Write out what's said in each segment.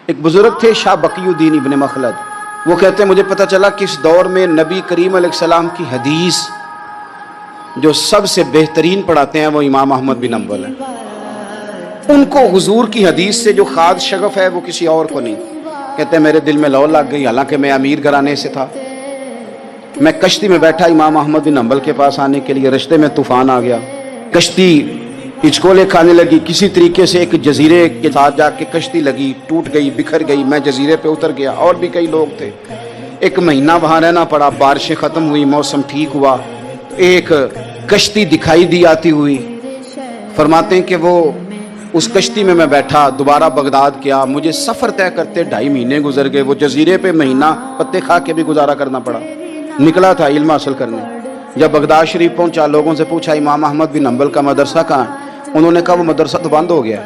ایک بزرگ تھے شاہ بقیُدین ابن مخلد، وہ کہتے ہیں مجھے پتہ چلا کہ اس دور میں نبی کریم علیہ السلام کی حدیث جو سب سے بہترین پڑھاتے ہیں وہ امام احمد بن حنبل ہیں۔ ان کو حضور کی حدیث سے جو خاص شغف ہے وہ کسی اور کو نہیں۔ کہتے ہیں میرے دل میں لو لگ گئی، حالانکہ میں امیر گھرانے سے تھا۔ میں کشتی میں بیٹھا امام احمد بن حنبل کے پاس آنے کے لیے، رستے میں طوفان آ گیا، کشتی ہچکولے کھانے لگی، کسی طریقے سے ایک جزیرے کے ساتھ جا کے کشتی لگی، ٹوٹ گئی، بکھر گئی، میں جزیرے پہ اتر گیا، اور بھی کئی لوگ تھے۔ ایک مہینہ وہاں رہنا پڑا، بارشیں ختم ہوئی، موسم ٹھیک ہوا، ایک کشتی دکھائی دی آتی ہوئی۔ فرماتے ہیں کہ وہ اس کشتی میں بیٹھا، دوبارہ بغداد کیا، مجھے سفر طے کرتے 2.5 مہینے گزر گئے، وہ جزیرے پہ مہینہ پتے کھا کے بھی گزارا کرنا پڑا۔ نکلا تھا علم حاصل کرنے، جب بغداد شریف پہنچا لوگوں سے پوچھا امام احمد بن حنبل کا مدرسہ کہاں ہے؟ انہوں نے کہا وہ مدرسہ تو بند ہو گیا،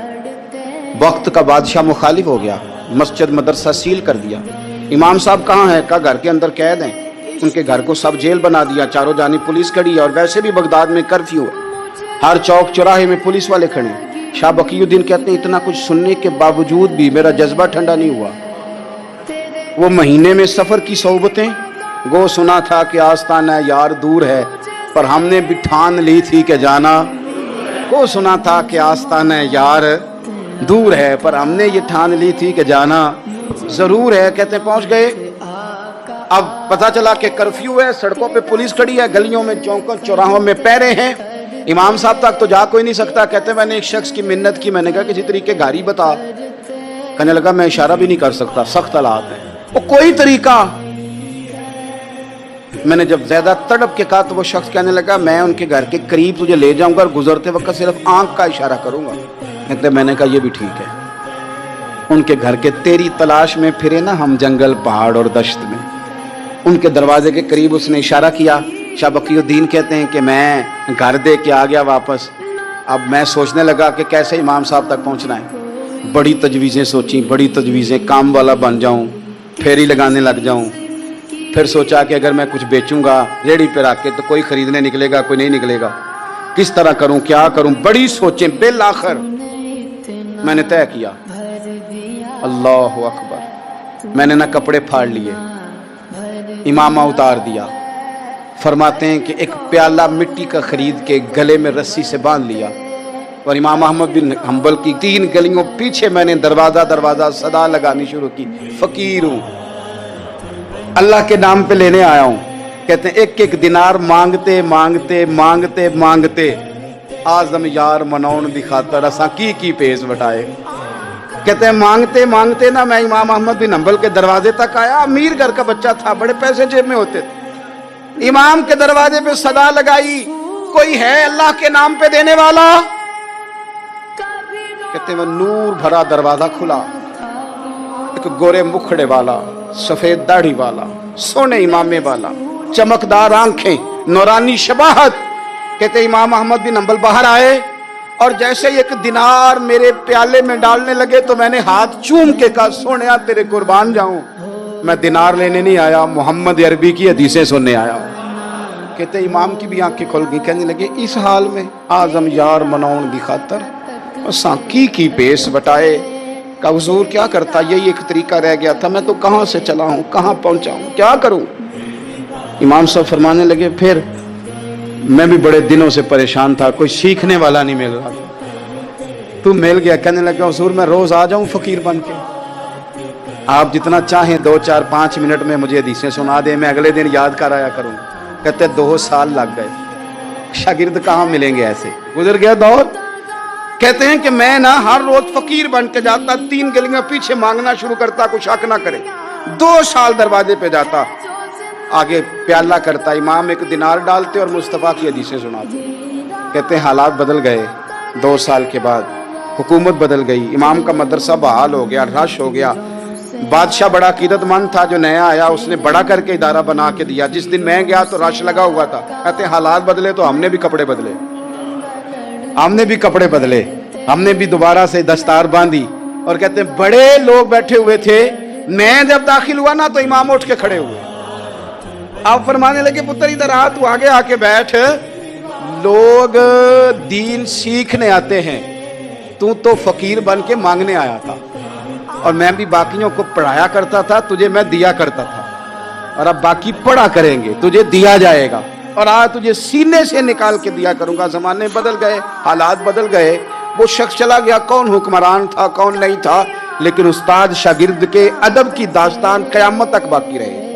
وقت کا بادشاہ مخالف ہو گیا، مسجد مدرسہ سیل کر دیا۔ امام صاحب کہاں ہیں؟ کہا گھر کے اندر قید ہیں۔ ان کے گھر کو سب جیل بنا دیا، چاروں جانب پولیس کھڑی ہے، اور ویسے بھی بغداد میں کرفیو ہے، ہر چوک چوراہے میں پولیس والے کھڑے ہیں۔ شاہ بقی الدین کہتے ہیں اتنا کچھ سننے کے باوجود بھی میرا جذبہ ٹھنڈا نہیں ہوا۔ وہ مہینے میں سفر کی صحبتیں، گو سنا تھا کہ آستانہ یار دور ہے، پر ہم نے بھی ٹھان لی تھی کہ جانا۔ گو سنا تھا کہ آستانہ یار دور ہے، پر ہم نے یہ ٹھان لی تھی کہ جانا ضرور ہے۔ کہتے ہیں پہنچ گئے، اب پتہ چلا کہ کرفیو ہے، سڑکوں پہ پولیس کھڑی ہے، گلیوں میں چوکوں چوراہوں میں پہرے ہیں، امام صاحب تک تو جا کوئی نہیں سکتا۔ کہتے ہیں میں نے ایک شخص کی منت کی، میں نے کہا کسی طریقے گاڑی بتا۔ کہنے لگا میں اشارہ بھی نہیں کر سکتا، سخت حالات ہیں۔ وہ کوئی طریقہ، میں نے جب زیادہ تڑپ کے کہا تو وہ شخص کہنے لگا میں ان کے گھر کے قریب تجھے لے جاؤں گا اور گزرتے وقت صرف آنکھ کا اشارہ کروں گا۔ کہتے ہیں میں نے کہا یہ بھی ٹھیک ہے۔ ان کے گھر کے تیری تلاش میں پھرے نا ہم جنگل پہاڑ اور دشت میں، ان کے دروازے کے قریب اس نے اشارہ کیا۔ شاہ بقی الدین کہتے ہیں کہ میں گھر دے کے آ گیا واپس۔ اب میں سوچنے لگا کہ کیسے امام صاحب تک پہنچنا ہے، بڑی تجویزیں سوچیں، بڑی تجویزیں، کام والا بن جاؤں، پھیری لگانے لگ جاؤں۔ پھر سوچا کہ اگر میں کچھ بیچوں گا ریڑھی پہ رکھ کے تو کوئی خریدنے نکلے گا، کوئی نہیں نکلے گا، کس طرح کروں، کیا کروں، بڑی سوچیں۔ بالآخر میں نے طے کیا، اللہ اکبر، میں نے نہ کپڑے پھاڑ لیے، امامہ اتار دیا۔ فرماتے ہیں کہ ایک پیالہ مٹی کا خرید کے گلے میں رسی سے باندھ لیا، اور امام احمد بن حنبل کی 3 گلیوں پیچھے میں نے دروازہ دروازہ صدا لگانی شروع کی، فقیر ہوں، اللہ کے نام پہ لینے آیا ہوں۔ کہتے ہیں ایک ایک دینار مانگتے مانگتے مانگتے مانگتے آزم یار منون دی خاطر اساں کی پیس وٹائے۔ کہتے ہیں مانگتے مانگتے نا میں امام احمد بن حنبل کے دروازے تک آیا، امیر گھر کا بچہ تھا، بڑے پیسے جیب میں ہوتے تھے۔ امام کے دروازے پہ صدا لگائی، کوئی ہے اللہ کے نام پہ دینے والا؟ کہتے ہیں وہ نور بھرا دروازہ کھلا، ایک گورے مکھڑے والا، سفید داڑھی والا، سونے امامے والا، چمکدار آنکھیں، نورانی شباہت۔ کہتے امام احمد بن حنبل باہر آئے، اور جیسے ایک دینار میرے پیالے میں ڈالنے لگے تو میں نے ہاتھ چوم کے کہا سونیا تیرے قربان جاؤں، میں دینار لینے نہیں آیا، محمد عربی کی حدیثیں سننے آیا ہوں۔ کہتے امام کی بھی آنکھیں کھل گئی، کہنے لگے اس حال میں آزم یار منون دی خاطر اساں کی پیس بٹائے۔ کہ حضور کیا کرتا، یہی ایک طریقہ رہ گیا تھا، میں تو کہاں سے چلا ہوں، کہاں پہنچا ہوں، کیا کروں؟ امام صاحب فرمانے لگے پھر میں بھی بڑے دنوں سے پریشان تھا، کوئی سیکھنے والا نہیں مل رہا تھا، تو مل گیا۔ کہنے لگا حضور میں روز آ جاؤں فقیر بن کے، آپ جتنا چاہیں 2 4 5 منٹ میں مجھے حدیثیں سنا دیں، میں اگلے دن یاد کر آیا کروں۔ کہتے 2 سال لگ گئے، شاگرد کہاں ملیں گے، ایسے گزر گیا دور۔ کہتے ہیں کہ میں نا ہر روز فقیر بن کے جاتا، 3 گلیاں پیچھے مانگنا شروع کرتا، کوئی شک نہ کرے، 2 سال دروازے پہ جاتا، آگے پیالہ کرتا، امام ایک دینار ڈالتے اور مصطفیٰ کی حدیثیں سناتے۔ کہتے ہیں حالات بدل گئے، 2 سال کے بعد حکومت بدل گئی، امام کا مدرسہ بحال ہو گیا، رش ہو گیا۔ بادشاہ بڑا عقیدت مند تھا، جو نیا آیا اس نے بڑا کر کے ادارہ بنا کے دیا۔ جس دن میں گیا تو رش لگا ہوا تھا۔ کہتے ہیں حالات بدلے تو ہم نے بھی کپڑے بدلے، ہم نے بھی کپڑے بدلے، ہم نے بھی دوبارہ سے دستار باندھی، اور کہتے ہیں بڑے لوگ بیٹھے ہوئے تھے، میں جب داخل ہوا نا تو امام اٹھ کے کھڑے ہوئے، آپ فرمانے لگے پتر ادھر آ، تو آگے آ کے بیٹھ، لوگ دین سیکھنے آتے ہیں، تو فقیر بن کے مانگنے آیا تھا۔ اور میں بھی باقیوں کو پڑھایا کرتا تھا, تجھے میں دیا کرتا تھا, اور اب باقی پڑھا کریں گے, تجھے دیا جائے گا, اور آج تجھے سینے سے نکال کے دیا کروں گا. زمانے بدل گئے, حالات بدل گئے, وہ شخص چلا گیا, کون حکمران تھا کون نہیں تھا, لیکن استاد شاگرد کے ادب کی داستان قیامت تک باقی رہے.